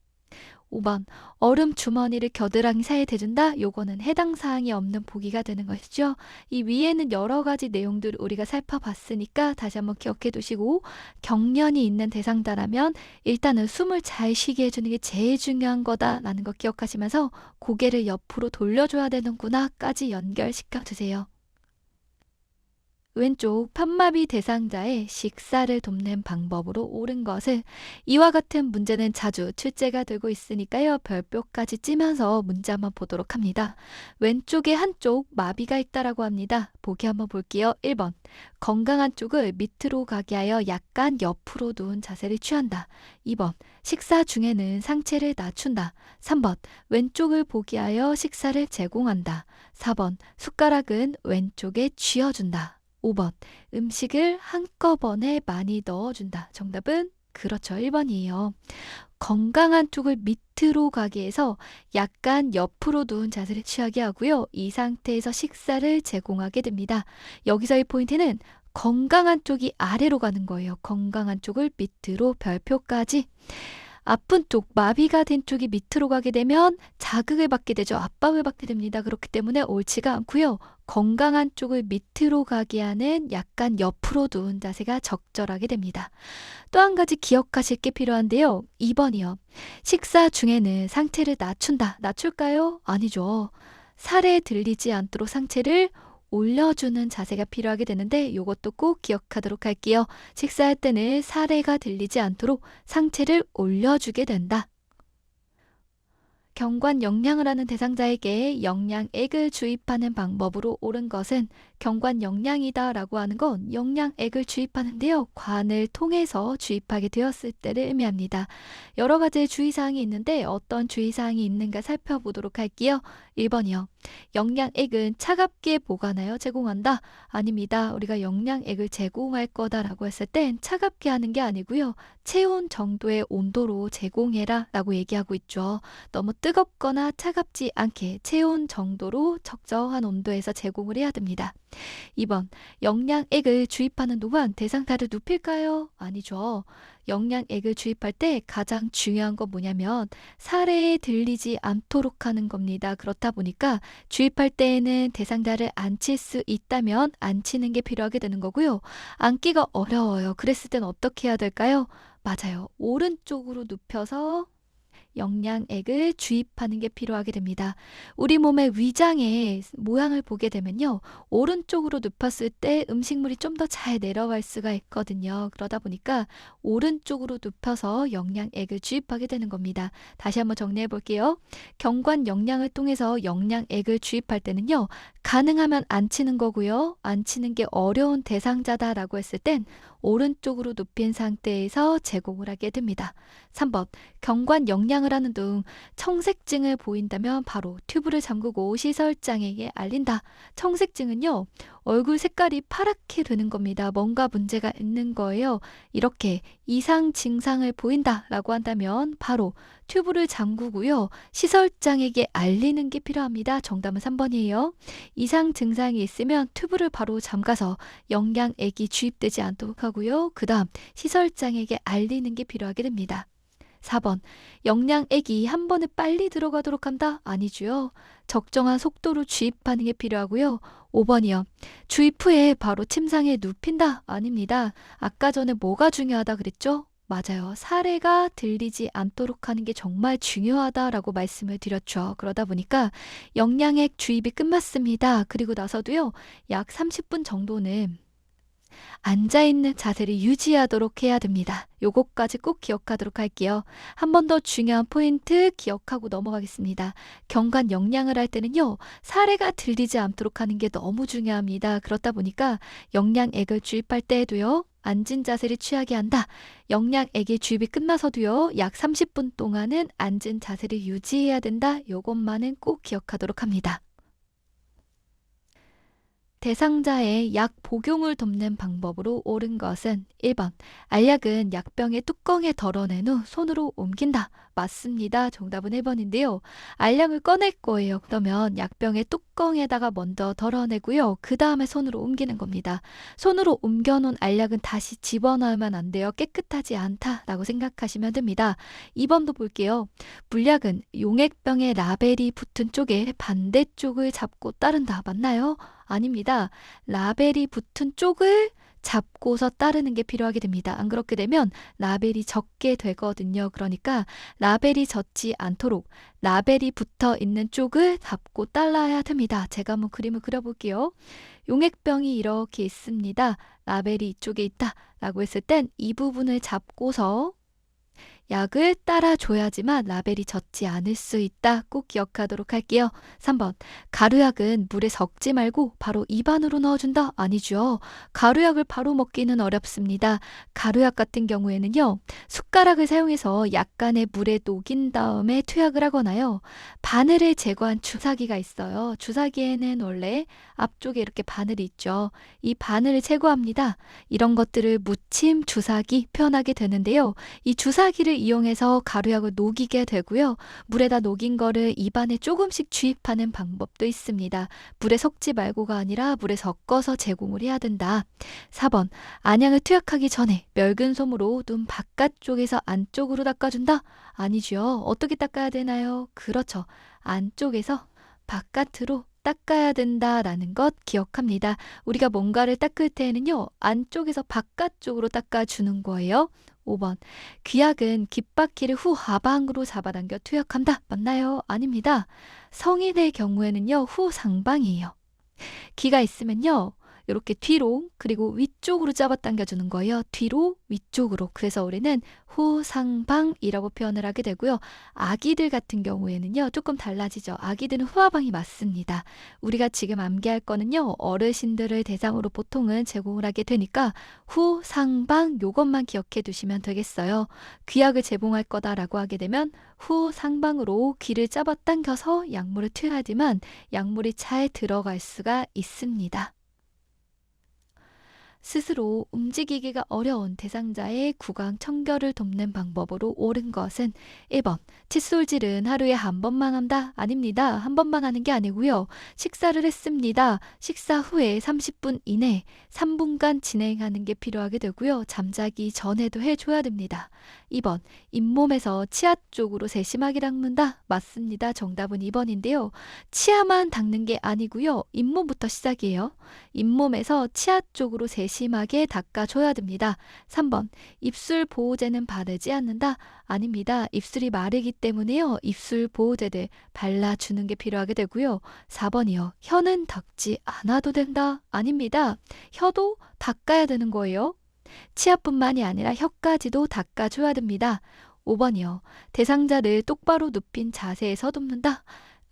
5번 얼음 주머니를 겨드랑이 사이에 대준다. 요거는 해당 사항이 없는 보기가 되는 것이죠. 이 위에는 여러 가지 내용들을 우리가 살펴봤으니까 다시 한번 기억해 두시고 경련이 있는 대상자라면 일단은 숨을 잘 쉬게 해주는 게 제일 중요한 거다라는 거 기억하시면서 고개를 옆으로 돌려줘야 되는구나까지 연결시켜 두세요. 왼쪽 편마비 대상자의 식사를 돕는 방법으로 옳은 것은 이와 같은 문제는 자주 출제가 되고 있으니까요. 별표까지 찌면서 문제 한번 보도록 합니다. 왼쪽에 한쪽 마비가 있다라고 합니다. 보기 한번 볼게요. 1번 건강한 쪽을 밑으로 가게 하여 약간 옆으로 누운 자세를 취한다. 2번 식사 중에는 상체를 낮춘다. 3번 왼쪽을 보게 하여 식사를 제공한다. 4번 숟가락은 왼쪽에 쥐어준다. 5번 음식을 한꺼번에 많이 넣어준다. 정답은 그렇죠. 1번이에요. 건강한 쪽을 밑으로 가게 해서 약간 옆으로 누운 자세를 취하게 하고요. 이 상태에서 식사를 제공하게 됩니다. 여기서의 포인트는 건강한 쪽이 아래로 가는 거예요. 건강한 쪽을 밑으로 별표까지. 아픈 쪽, 마비가 된 쪽이 밑으로 가게 되면 자극을 받게 되죠. 압박을 받게 됩니다. 그렇기 때문에 옳지가 않고요. 건강한 쪽을 밑으로 가게 하는 약간 옆으로 누운 자세가 적절하게 됩니다. 또 한 가지 기억하실 게 필요한데요. 2번이요. 식사 중에는 상체를 낮춘다. 낮출까요? 아니죠. 살에 들리지 않도록 상체를 올려주는 자세가 필요하게 되는데 이것도 꼭 기억하도록 할게요. 식사할 때는 사례가 들리지 않도록 상체를 올려주게 된다. 경관 영양을 하는 대상자에게 영양액을 주입하는 방법으로 옳은 것은 경관 영양이다 라고 하는 건 영양액을 주입하는데요. 관을 통해서 주입하게 되었을 때를 의미합니다. 여러 가지의 주의사항이 있는데 어떤 주의사항이 있는가 살펴보도록 할게요. 1번이요. 영양액은 차갑게 보관하여 제공한다. 아닙니다. 우리가 영양액을 제공할 거다라고 했을 땐 차갑게 하는 게 아니고요. 체온 정도의 온도로 제공해라 라고 얘기하고 있죠. 너무 뜨겁거나 차갑지 않게 체온 정도로 적정한 온도에서 제공을 해야 됩니다. 2번, 영양액을 주입하는 동안 대상자를 눕힐까요? 아니죠. 영양액을 주입할 때 가장 중요한 건 뭐냐면 사례에 들리지 않도록 하는 겁니다. 그렇다 보니까 주입할 때에는 대상자를 앉힐 수 있다면 앉히는 게 필요하게 되는 거고요. 앉기가 어려워요. 그랬을 땐 어떻게 해야 될까요? 맞아요. 오른쪽으로 눕혀서 영양액을 주입하는 게 필요하게 됩니다. 우리 몸의 위장의 모양을 보게 되면요. 오른쪽으로 눕혔을 때 음식물이 좀 더 잘 내려갈 수가 있거든요. 그러다 보니까 오른쪽으로 눕혀서 영양액을 주입하게 되는 겁니다. 다시 한번 정리해 볼게요. 경관 영양을 통해서 영양액을 주입할 때는요. 가능하면 안 치는 거고요. 안 치는 게 어려운 대상자다라고 했을 땐 오른쪽으로 눕힌 상태에서 제공을 하게 됩니다. 3번, 경관 영양을 하는 등 청색증을 보인다면 바로 튜브를 잠그고 시설장에게 알린다. 청색증은요, 얼굴 색깔이 파랗게 되는 겁니다. 뭔가 문제가 있는 거예요. 이렇게 이상 증상을 보인다라고 한다면 바로 튜브를 잠그고요. 시설장에게 알리는 게 필요합니다. 정답은 3번이에요. 이상 증상이 있으면 튜브를 바로 잠가서 영양액이 주입되지 않도록 하고요. 그 다음 시설장에게 알리는 게 필요하게 됩니다. 4번, 영양액이 한 번에 빨리 들어가도록 한다? 아니죠. 적정한 속도로 주입하는 게 필요하고요. 5번이요. 주입 후에 바로 침상에 눕힌다? 아닙니다. 아까 전에 뭐가 중요하다 그랬죠? 맞아요. 사례가 들리지 않도록 하는 게 정말 중요하다라고 말씀을 드렸죠. 그러다 보니까 영양액 주입이 끝났습니다. 그리고 나서도요. 약 30분 정도는 앉아있는 자세를 유지하도록 해야 됩니다. 요것까지 꼭 기억하도록 할게요. 한 번 더 중요한 포인트 기억하고 넘어가겠습니다. 경관 영양을 할 때는요. 사례가 들리지 않도록 하는 게 너무 중요합니다. 그렇다 보니까 영양액을 주입할 때에도요. 앉은 자세를 취하게 한다. 영양액의 주입이 끝나서도요. 약 30분 동안은 앉은 자세를 유지해야 된다. 요것만은 꼭 기억하도록 합니다. 대상자의 약 복용을 돕는 방법으로 옳은 것은 1번, 알약은 약병의 뚜껑에 덜어낸 후 손으로 옮긴다. 맞습니다. 정답은 1번인데요. 알약을 꺼낼 거예요. 그러면 약병의 뚜껑에다가 먼저 덜어내고요. 그 다음에 손으로 옮기는 겁니다. 손으로 옮겨놓은 알약은 다시 집어넣으면 안 돼요. 깨끗하지 않다라고 생각하시면 됩니다. 2번도 볼게요. 물약은 용액병의 라벨이 붙은 쪽에 반대쪽을 잡고 따른다. 맞나요? 아닙니다. 라벨이 붙은 쪽을 잡고서 따르는 게 필요하게 됩니다. 안 그렇게 되면 라벨이 젖게 되거든요. 그러니까 라벨이 젖지 않도록 라벨이 붙어 있는 쪽을 잡고 따라야 됩니다. 제가 한번 그림을 그려볼게요. 용액병이 이렇게 있습니다. 라벨이 이쪽에 있다 라고 했을 땐 이 부분을 잡고서 약을 따라줘야지만 라벨이 젖지 않을 수 있다. 꼭 기억하도록 할게요. 3번. 가루약은 물에 섞지 말고 바로 입 안으로 넣어준다. 아니죠. 가루약을 바로 먹기는 어렵습니다. 가루약 같은 경우에는요. 숟가락을 사용해서 약간의 물에 녹인 다음에 투약을 하거나요. 바늘을 제거한 주사기가 있어요. 주사기에는 원래 앞쪽에 이렇게 바늘이 있죠. 이 바늘을 제거합니다. 이런 것들을 무침 주사기 표현하게 되는데요. 이 주사기를 이용해서 가루약을 녹이게 되고요. 물에다 녹인 거를 입안에 조금씩 주입하는 방법도 있습니다. 물에 섞지 말고가 아니라 물에 섞어서 제공을 해야 된다. 4번. 안약을 투약하기 전에 멸균 솜으로 눈 바깥쪽에서 안쪽으로 닦아준다? 아니죠. 어떻게 닦아야 되나요? 그렇죠. 안쪽에서 바깥으로 닦아야 된다라는 것 기억합니다. 우리가 뭔가를 닦을 때에는요. 안쪽에서 바깥쪽으로 닦아주는 거예요. 5번. 귀약은 귓바퀴를 후하방으로 잡아당겨 투약한다. 맞나요? 아닙니다. 성인의 경우에는요. 후상방이에요. 귀가 있으면요. 이렇게 뒤로 그리고 위쪽으로 잡아당겨주는 거예요. 뒤로 위쪽으로. 그래서 우리는 후상방이라고 표현을 하게 되고요. 아기들 같은 경우에는요. 조금 달라지죠. 아기들은 후하방이 맞습니다. 우리가 지금 암기할 거는요. 어르신들을 대상으로 보통은 제공을 하게 되니까 후상방 요것만 기억해 두시면 되겠어요. 귀약을 제공할 거다라고 하게 되면 후상방으로 귀를 잡아당겨서 약물을 투여하지만 약물이 잘 들어갈 수가 있습니다. 스스로 움직이기가 어려운 대상자의 구강 청결을 돕는 방법으로 옳은 것은 1번. 칫솔질은 하루에 한 번만 한다? 아닙니다. 한 번만 하는 게 아니고요. 식사를 했습니다. 식사 후에 30분 이내 3분간 진행하는 게 필요하게 되고요. 잠자기 전에도 해줘야 됩니다. 2번. 잇몸에서 치아 쪽으로 세심하게 닦는다? 맞습니다. 정답은 2번인데요. 치아만 닦는 게 아니고요. 잇몸부터 시작이에요. 잇몸에서 치아 쪽으로 세심하게 닦아줘야 됩니다. 3번. 입술 보호제는 바르지 않는다? 아닙니다. 입술이 마르기 때문에요. 입술 보호제를 발라주는 게 필요하게 되고요. 4번이요. 혀는 닦지 않아도 된다? 아닙니다. 혀도 닦아야 되는 거예요. 치아뿐만이 아니라 혀까지도 닦아줘야 됩니다. 5번이요. 대상자를 똑바로 눕힌 자세에서 돕는다?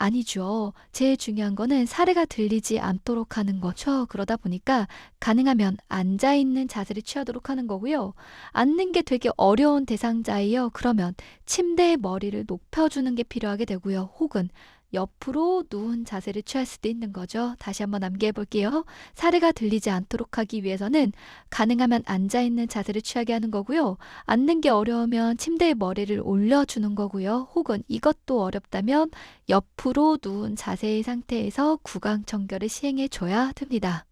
아니죠. 제일 중요한 거는 사례가 들리지 않도록 하는 거죠. 그러다 보니까 가능하면 앉아있는 자세를 취하도록 하는 거고요. 앉는 게 되게 어려운 대상자예요. 그러면 침대에 머리를 높여주는 게 필요하게 되고요. 혹은 옆으로 누운 자세를 취할 수도 있는 거죠. 다시 한번 암기해 볼게요. 사례가 들리지 않도록 하기 위해서는 가능하면 앉아있는 자세를 취하게 하는 거고요. 앉는 게 어려우면 침대에 머리를 올려주는 거고요. 혹은 이것도 어렵다면 옆으로 누운 자세의 상태에서 구강 청결을 시행해 줘야 됩니다.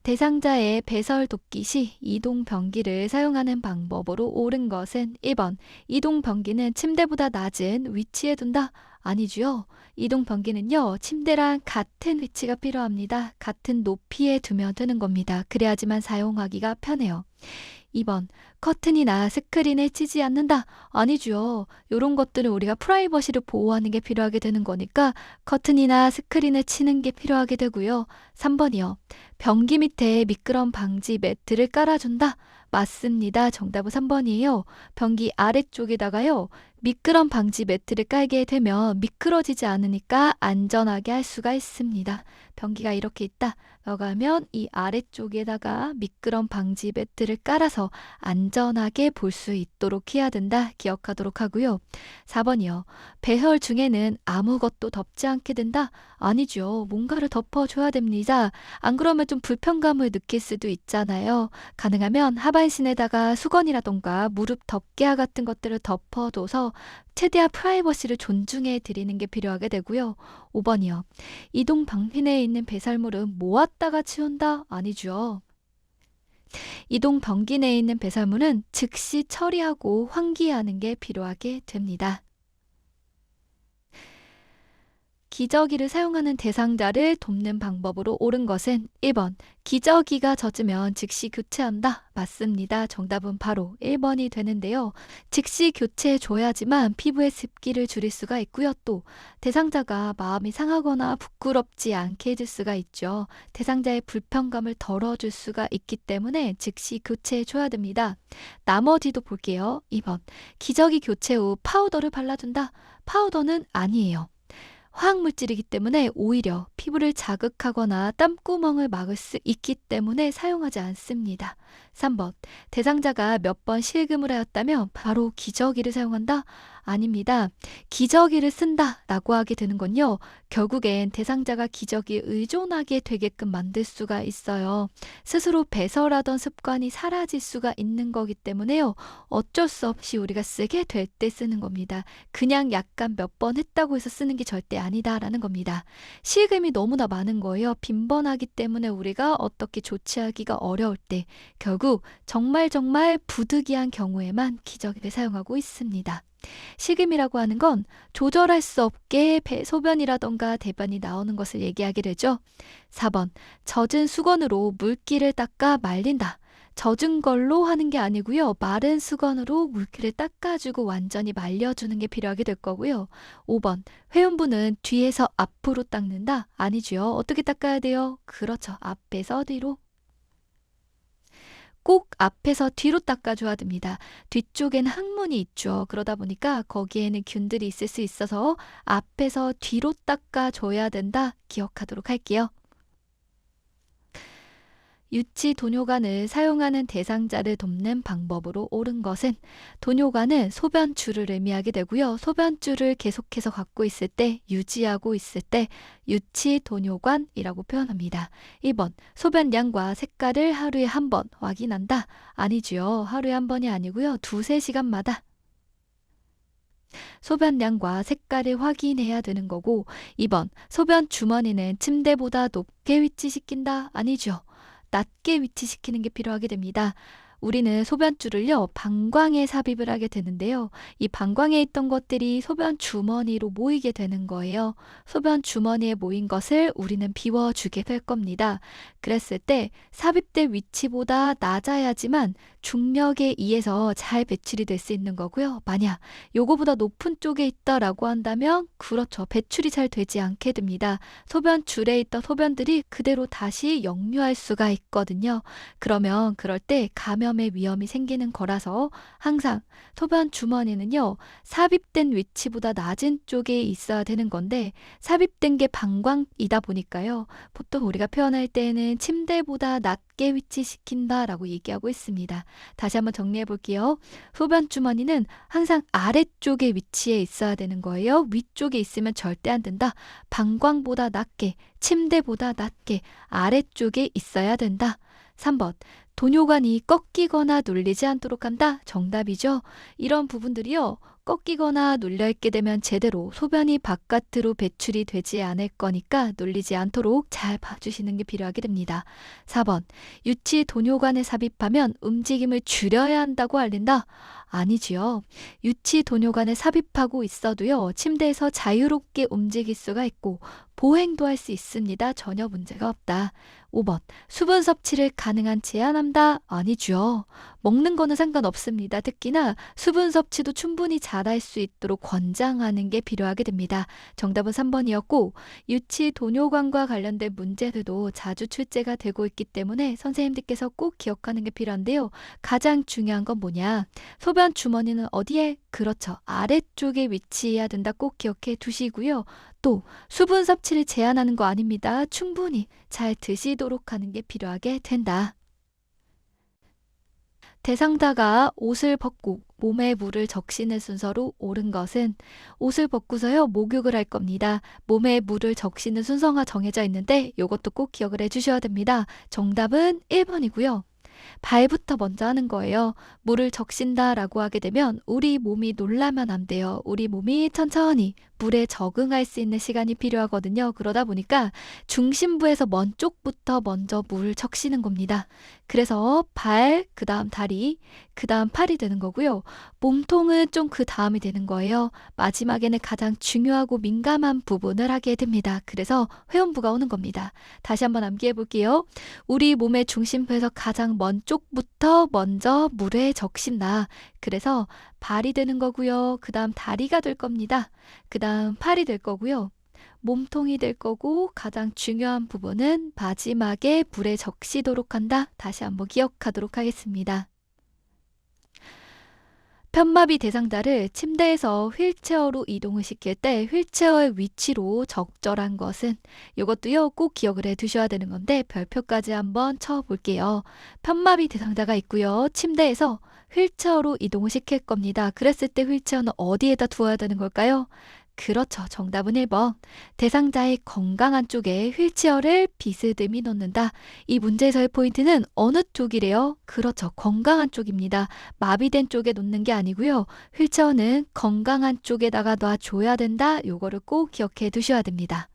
대상자의 배설 돕기 시 이동 변기를 사용하는 방법으로 옳은 것은 1번. 이동 변기는 침대보다 낮은 위치에 둔다? 아니죠. 이동 변기는요. 침대랑 같은 위치가 필요합니다. 같은 높이에 두면 되는 겁니다. 그래야지만 사용하기가 편해요. 2번. 커튼이나 스크린을 치지 않는다? 아니죠. 이런 것들은 우리가 프라이버시를 보호하는 게 필요하게 되는 거니까 커튼이나 스크린을 치는 게 필요하게 되고요. 3번이요. 변기 밑에 미끄럼 방지 매트를 깔아준다? 맞습니다. 정답은 3번이에요. 변기 아래쪽에다가요. 미끄럼 방지 매트를 깔게 되면 미끄러지지 않으니까 안전하게 할 수가 있습니다. 변기가 이렇게 있다. 나가면 이 아래쪽에다가 미끄럼 방지 매트를 깔아서 안전하게 볼 수 있도록 해야 된다. 기억하도록 하고요. 4번이요. 배설 중에는 아무것도 덮지 않게 된다? 아니죠. 뭔가를 덮어줘야 됩니다. 안 그러면 좀 불편감을 느낄 수도 있잖아요. 가능하면 하반신에다가 수건이라던가 무릎 덮개와 같은 것들을 덮어둬서 최대한 프라이버시를 존중해 드리는 게 필요하게 되고요. 5번이요. 이동 방편에 있는 배설물은 모았다가 치운다? 아니죠. 이동 변기 내에 있는 배설물은 즉시 처리하고 환기하는 게 필요하게 됩니다. 기저귀를 사용하는 대상자를 돕는 방법으로 옳은 것은 1번. 기저귀가 젖으면 즉시 교체한다. 맞습니다. 정답은 바로 1번이 되는데요. 즉시 교체해줘야지만 피부의 습기를 줄일 수가 있고요. 또 대상자가 마음이 상하거나 부끄럽지 않게 해줄 수가 있죠. 대상자의 불편감을 덜어줄 수가 있기 때문에 즉시 교체해줘야 됩니다. 나머지도 볼게요. 2번. 기저귀 교체 후 파우더를 발라준다. 파우더는 아니에요. 화학물질이기 때문에 오히려 피부를 자극하거나 땀구멍을 막을 수 있기 때문에 사용하지 않습니다. 3번. 대상자가 몇 번 실금을 하였다면 바로 기저귀를 사용한다? 아닙니다. 기저귀를 쓴다 라고 하게 되는 건요. 결국엔 대상자가 기저귀에 의존하게 되게끔 만들 수가 있어요. 스스로 배설하던 습관이 사라질 수가 있는 거기 때문에요. 어쩔 수 없이 우리가 쓰게 될 때 쓰는 겁니다. 그냥 약간 몇 번 했다고 해서 쓰는 게 절대 아니다라는 겁니다. 실금이 너무나 많은 거예요. 빈번하기 때문에 우리가 어떻게 조치하기가 어려울 때 결국 정말 부득이한 경우에만 기저귀를 사용하고 있습니다. 식음이라고 하는 건 조절할 수 없게 소변이라던가 대변이 나오는 것을 얘기하게 되죠. 4번. 젖은 수건으로 물기를 닦아 말린다. 젖은 걸로 하는 게 아니고요. 마른 수건으로 물기를 닦아주고 완전히 말려주는 게 필요하게 될 거고요. 5번. 회음부는 뒤에서 앞으로 닦는다. 아니죠. 어떻게 닦아야 돼요? 그렇죠. 앞에서 뒤로. 꼭 앞에서 뒤로 닦아줘야 됩니다. 뒤쪽엔 항문이 있죠. 그러다 보니까 거기에는 균들이 있을 수 있어서 앞에서 뒤로 닦아줘야 된다. 기억하도록 할게요. 유치 도뇨관을 사용하는 대상자를 돕는 방법으로 옳은 것은 도뇨관은 소변줄을 의미하게 되고요. 소변줄을 계속해서 갖고 있을 때, 유지하고 있을 때 유치 도뇨관이라고 표현합니다. 2번. 소변량과 색깔을 하루에 한 번 확인한다. 아니지요. 하루에 한 번이 아니고요. 2-3시간마다 소변량과 색깔을 확인해야 되는 거고 2번. 소변 주머니는 침대보다 높게 위치시킨다. 아니죠. 낮게 위치시키는 게 필요하게 됩니다. 우리는 소변줄을요, 방광에 삽입을 하게 되는데요. 이 방광에 있던 것들이 소변 주머니로 모이게 되는 거예요. 소변 주머니에 모인 것을 우리는 비워주게 될 겁니다. 그랬을 때 삽입될 위치보다 낮아야지만 중력에 의해서 잘 배출이 될 수 있는 거고요. 만약 요거보다 높은 쪽에 있다라고 한다면 그렇죠. 배출이 잘 되지 않게 됩니다. 소변줄에 있던 소변들이 그대로 다시 역류할 수가 있거든요. 그러면 그럴 때 감염의 위험이 생기는 거라서 항상 소변 주머니는요. 삽입된 위치보다 낮은 쪽에 있어야 되는 건데 삽입된 게 방광이다 보니까요. 보통 우리가 표현할 때는 침대보다 낮게 위치시킨다라고 얘기하고 있습니다. 다시 한번 정리해 볼게요. 소변 주머니는 항상 아래쪽에 위치해 있어야 되는 거예요. 위쪽에 있으면 절대 안 된다. 방광보다 낮게, 침대보다 낮게 아래쪽에 있어야 된다. 3번. 도뇨관이 꺾이거나 눌리지 않도록 한다. 정답이죠. 이런 부분들이요. 꺾이거나 눌려있게 되면 제대로 소변이 바깥으로 배출이 되지 않을 거니까 눌리지 않도록 잘 봐주시는 게 필요하게 됩니다. 4번. 유치 도뇨관에 삽입하면 움직임을 줄여야 한다고 알린다. 아니지요. 유치 도뇨관에 삽입하고 있어도요. 침대에서 자유롭게 움직일 수가 있고 보행도 할 수 있습니다. 전혀 문제가 없다. 5번. 수분 섭취를 가능한 제한한다. 아니죠. 먹는 거는 상관없습니다. 특히나 수분 섭취도 충분히 잘할 수 있도록 권장하는 게 필요하게 됩니다. 정답은 3번이었고 유치 도뇨관과 관련된 문제들도 자주 출제가 되고 있기 때문에 선생님들께서 꼭 기억하는 게 필요한데요. 가장 중요한 건 뭐냐? 소변 주머니는 어디에? 그렇죠. 아래쪽에 위치해야 된다. 꼭 기억해 두시고요. 또 수분 섭취를 제한하는 거 아닙니다. 충분히 잘 드시도록 하는 게 필요하게 된다. 대상자가 옷을 벗고 몸에 물을 적시는 순서로 옳은 것은 옷을 벗고서요 목욕을 할 겁니다. 몸에 물을 적시는 순서가 정해져 있는데 이것도 꼭 기억을 해주셔야 됩니다. 정답은 1번이고요. 발부터 먼저 하는 거예요. 물을 적신다라고 하게 되면 우리 몸이 놀라면 안 돼요. 우리 몸이 천천히 물에 적응할 수 있는 시간이 필요하거든요. 그러다 보니까 중심부에서 먼 쪽부터 먼저 물을 적시는 겁니다. 그래서 발, 그 다음 다리, 그 다음 팔이 되는 거고요. 몸통은 좀 그 다음이 되는 거예요. 마지막에는 가장 중요하고 민감한 부분을 하게 됩니다. 그래서 회음부가 오는 겁니다. 다시 한번 암기해 볼게요. 우리 몸의 중심부에서 가장 먼 쪽부터 먼저 물에 적신다. 그래서 발이 되는 거고요. 그 다음 다리가 될 겁니다. 그 다음 팔이 될 거고요. 몸통이 될 거고 가장 중요한 부분은 마지막에 물에 적시도록 한다. 다시 한번 기억하도록 하겠습니다. 편마비 대상자를 침대에서 휠체어로 이동을 시킬 때 휠체어의 위치로 적절한 것은 이것도요 꼭 기억을 해 두셔야 되는 건데 별표까지 한번 쳐 볼게요. 편마비 대상자가 있고요. 침대에서 휠체어로 이동을 시킬 겁니다. 그랬을 때 휠체어는 어디에다 두어야 되는 걸까요? 그렇죠. 정답은 1번. 대상자의 건강한 쪽에 휠체어를 비스듬히 놓는다. 이 문제에서의 포인트는 어느 쪽이래요? 그렇죠. 건강한 쪽입니다. 마비된 쪽에 놓는 게 아니고요. 휠체어는 건강한 쪽에다가 놔줘야 된다. 요거를 꼭 기억해 두셔야 됩니다.